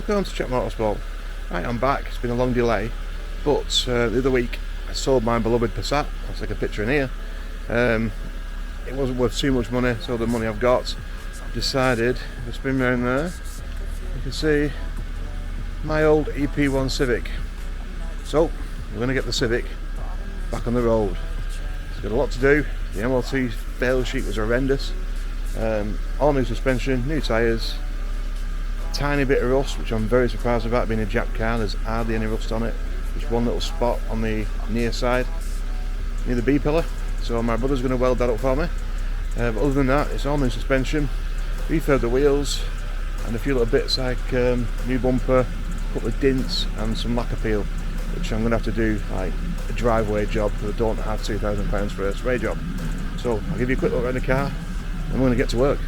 welcome to Chat Motorsport. Right, I'm back. It's been a long delay, but the other week I sold my beloved Passat. I'll take a picture in here. It wasn't worth too much money, so the money I've got, decided to spin around there. You can see my old EP1 Civic. So we're going to get the Civic back on the road. It's got a lot to do. The MOT fail sheet was horrendous. All new suspension, new tyres, tiny bit of rust, which I'm very surprised about. Being a Jap car, there's hardly any rust on it. Just one little spot on the near side, near the B pillar. So my brother's going to weld that up for me. But other than that, it's all new suspension, refurbed the wheels, and a few little bits like new bumper, a couple of dints, and some lacquer peel, which I'm going to have to do like a driveway job because I don't have £2,000 for a spray job. So I'll give you a quick look around the car, and we're going to get to work.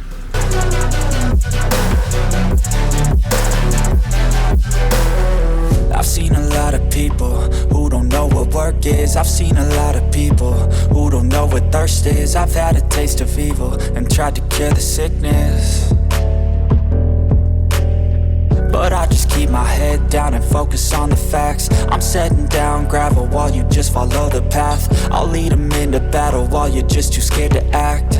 I've seen a lot of people who don't know what work is. I've seen a lot of people who don't know what thirst is. I've had a taste of evil and tried to cure the sickness, but I just keep my head down and focus on the facts. I'm setting down gravel while you just follow the path. I'll lead them into battle while you're just too scared to act.